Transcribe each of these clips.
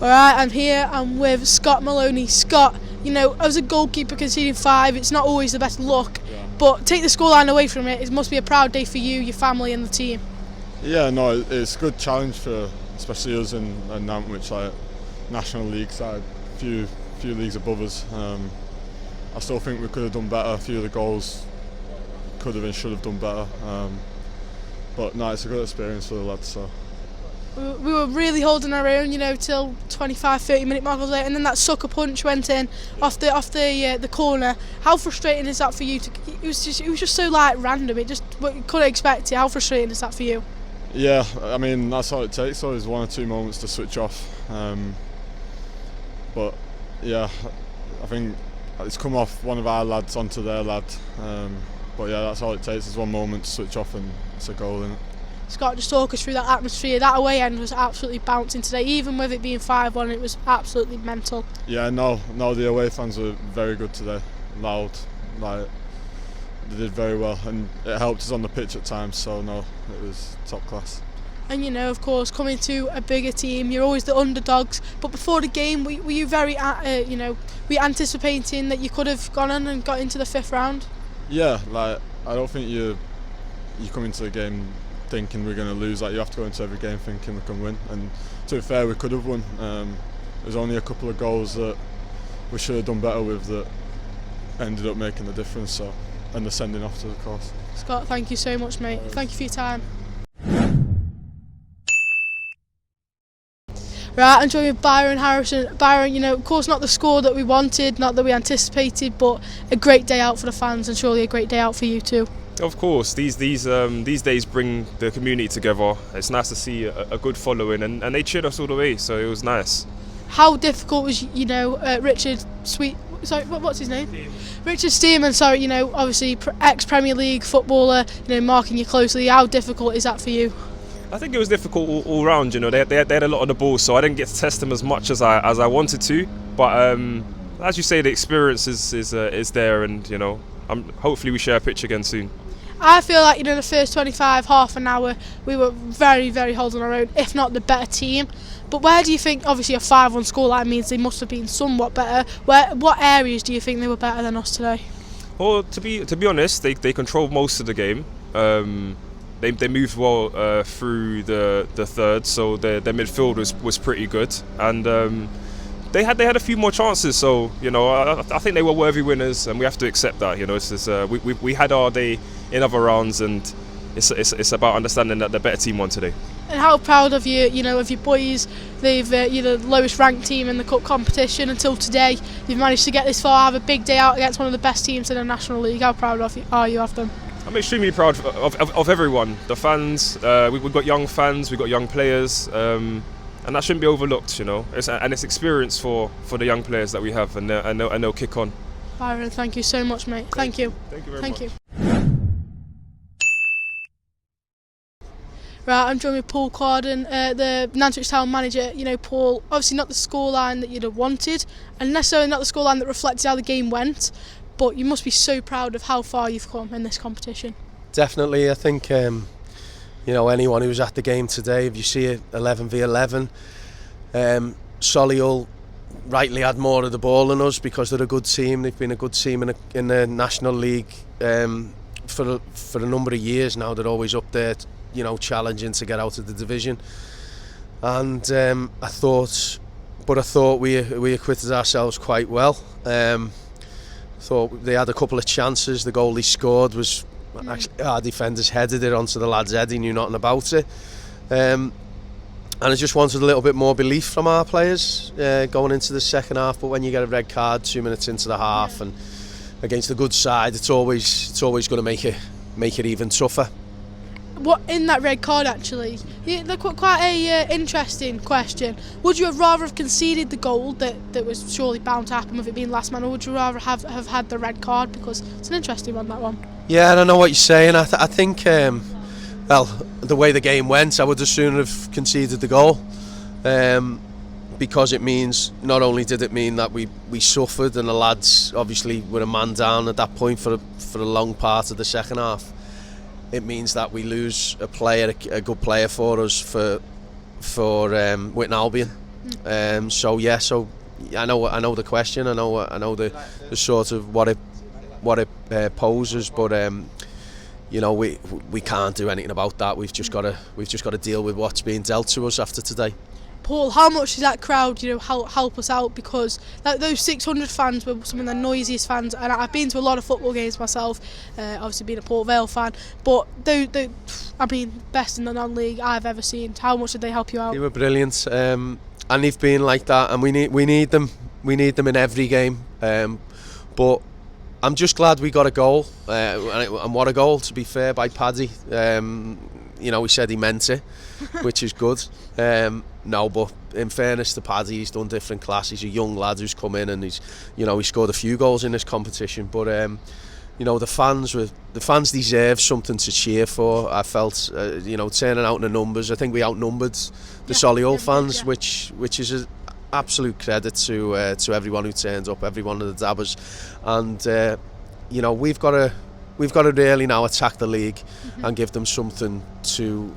Alright, I'm with Scott Maloney. Scott, as a goalkeeper conceding 5, it's not always the best luck, but take the scoreline away from it, it must be a proud day for you, your family and the team. Yeah, no, it's a good challenge for especially us in Nantwich, like National League side, few leagues above us. I still think we could have done better. A few of the goals could have and should have done better. But no, it's a good experience for the lads. So we were really holding our own, till 25-30 minute mark later, and then that sucker punch went in off the corner. How frustrating is that for you? It was just so random. You couldn't expect it. How frustrating is that for you? Yeah, I mean that's all it takes. So is 1 or 2 moments to switch off. But yeah, I think it's come off one of our lads onto their lad. But yeah, that's all it takes is 1 moment to switch off and it's a goal, isn't it? Scott, just talk us through that atmosphere. That away end was absolutely bouncing today. Even with it being 5-1, it was absolutely mental. Yeah, no, the away fans were very good today. Loud, they did very well, and it helped us on the pitch at times. So no, it was top class. And of course, coming to a bigger team, you're always the underdogs. But before the game, were you very, were you anticipating that you could have gone on and got into the 5th round? Yeah, I don't think you come into the game thinking we're going to lose. You have to go into every game thinking we can win. And to be fair, we could have won. There's only a couple of goals that we should have done better with that ended up making the difference. So, and the sending off to the course. Scott, thank you so much, mate. Thank you for your time. Right, I'm joined with Byron Harrison. Byron, of course not the score that we wanted, not that we anticipated, but a great day out for the fans and surely a great day out for you too. Of course, these days bring the community together. It's nice to see a good following, and they cheered us all the way, so it was nice. How difficult was, Richard what's his name? Richard Steeman, obviously ex-Premier League footballer, marking you closely. How difficult is that for you? I think it was difficult all round. They had a lot of the ball, so I didn't get to test them as much as I wanted to. But as you say, the experience is there, and hopefully we share a pitch again soon. I feel like the first 25, half an hour, we were very, very holding our own, if not the better team. But where do you think, obviously a 5-1 scoreline means they must have been somewhat better. What areas do you think they were better than us today? Well, to be honest, they controlled most of the game. They moved well through the third, so their midfield was pretty good, and they had a few more chances. So I think they were worthy winners, and we have to accept that. We had our day in other rounds, and it's about understanding that the better team won today. And how proud of you, of your boys? They've you're the lowest ranked team in the cup competition until today. You've managed to get this far, have a big day out against one of the best teams in the National League. How proud are you of them? I'm extremely proud of everyone, the fans. We've got young fans, we've got young players, and that shouldn't be overlooked. It's experience for the young players that we have, and they'll kick on. Byron, thank you so much, mate. Thank you. Thank you very much. Right, I'm joined with Paul Carden, the Nantwich Town manager. Paul, obviously not the scoreline that you'd have wanted, and necessarily not the scoreline that reflected how the game went, but you must be so proud of how far you've come in this competition. Definitely, I think anyone who was at the game today, if you see it 11v11, Solihull rightly had more of the ball than us because they're a good team. They've been a good team in the National League for a number of years now. They're always up there, challenging to get out of the division. And I thought we acquitted ourselves quite well. Thought they had a couple of chances. The goal they scored was actually our defenders headed it onto the lad's head. He knew nothing about it. And I just wanted a little bit more belief from our players going into the second half. But when you get a red card 2 minutes into the half and against a good side, it's always going to make it even tougher. What in that red card actually? Quite a interesting question. Would you have rather have conceded the goal that was surely bound to happen with it being last man, or would you rather have had the red card? Because it's an interesting one, that one. Yeah, I don't know what you're saying. I think the way the game went, I would as soon have conceded the goal, because it means not only did it mean that we suffered and the lads obviously were a man down at that point for a long part of the second half. It means that we lose a good player for us for Witton Albion. So I know the question. I know the sort of what it poses, but we can't do anything about that. We've just got to deal with what's being dealt to us after today. Paul, how much does that crowd, help us out? Because those 600 fans were some of the noisiest fans, and I've been to a lot of football games myself, obviously being a Port Vale fan, but best in the non-league I've ever seen. How much did they help you out? They were brilliant, and they've been like that, and we need them. We need them in every game. But I'm just glad we got a goal, and what a goal, to be fair, by Paddy. He said he meant it, which is good. But in fairness to Paddy, he's done different class. He's a young lad who's come in, and he scored a few goals in this competition. But the fans deserve something to cheer for. I felt turning out in the numbers. I think we outnumbered the Solihull fans, which is an absolute credit to everyone who turned up, every one of the dabbers, and we've got to really now attack the league and give them something to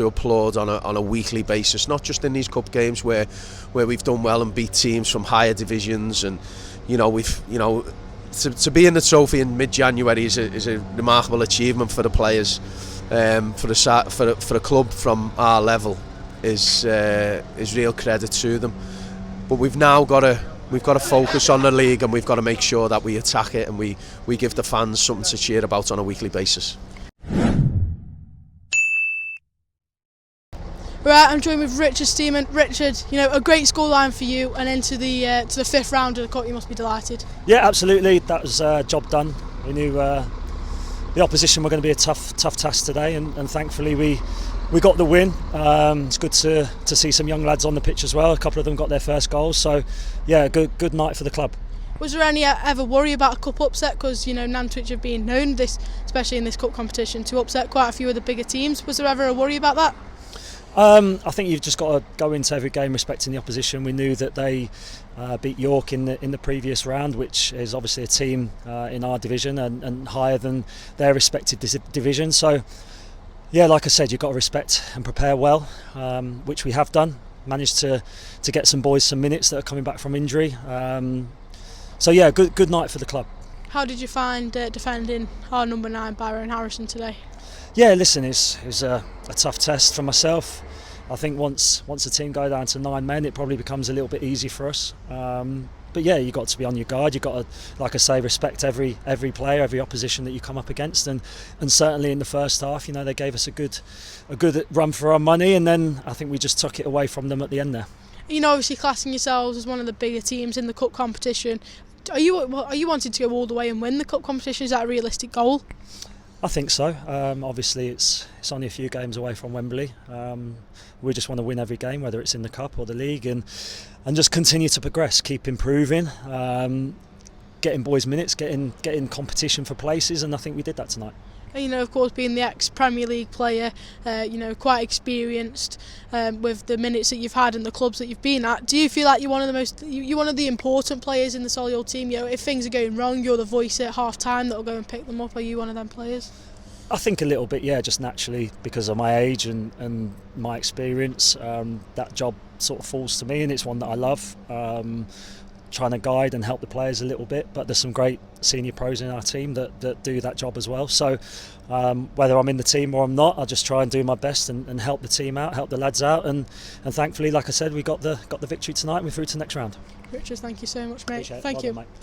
applaud on a weekly basis, not just in these cup games where we've done well and beat teams from higher divisions, and to be in the trophy in mid-January is a remarkable achievement for the players. For a club from our level is real credit to them. But we've got to focus on the league, and we've got to make sure that we attack it and we give the fans something to cheer about on a weekly basis. Right, I'm joined with Richard Steeman. Richard, a great scoreline for you, and into the to the fifth round of the cup. You must be delighted. Yeah, absolutely. That was a job done. We knew the opposition were going to be a tough task today, and thankfully we got the win. It's good to see some young lads on the pitch as well. A couple of them got their first goals, so yeah, good night for the club. Was there any ever worry about a cup upset? Because Nantwich have been known, especially in this cup competition, to upset quite a few of the bigger teams. Was there ever a worry about that? I think you've just got to go into every game respecting the opposition. We knew that they beat York in the previous round, which is obviously a team in our division and higher than their respective division. So yeah, like I said, you've got to respect and prepare well, which we have done. Managed to get some boys some minutes that are coming back from injury. So yeah, good night for the club. How did you find defending our number 9, Byron Harrison, today? Yeah, listen, it was a tough test for myself. I think once the team go down to 9 men, it probably becomes a little bit easy for us. But yeah, you've got to be on your guard. You've got to, like I say, respect every player, every opposition that you come up against. And certainly in the first half, they gave us a good run for our money, and then I think we just took it away from them at the end there. Obviously classing yourselves as one of the bigger teams in the cup competition. Are you wanting to go all the way and win the cup competition? Is that a realistic goal? I think so. Obviously, it's only a few games away from Wembley. We just want to win every game, whether it's in the cup or the league, and just continue to progress, keep improving, getting boys minutes, getting competition for places, and I think we did that tonight. Of course, being the ex-Premier League player, quite experienced with the minutes that you've had and the clubs that you've been at. Do you feel like you're one of the important players in the Solihull team? If things are going wrong, you're the voice at half-time that'll go and pick them up. Are you one of them players? I think a little bit, yeah, just naturally because of my age and my experience. That job sort of falls to me, and it's one that I love. Trying to guide and help the players a little bit, but there's some great senior pros in our team that do that job as well. So whether I'm in the team or I'm not, I'll just try and do my best and help the team out, help the lads out, and thankfully, like I said, we got the victory tonight and we're through to the next round. Richard, thank you so much, mate. Appreciate it. Thank Well you. done, mate.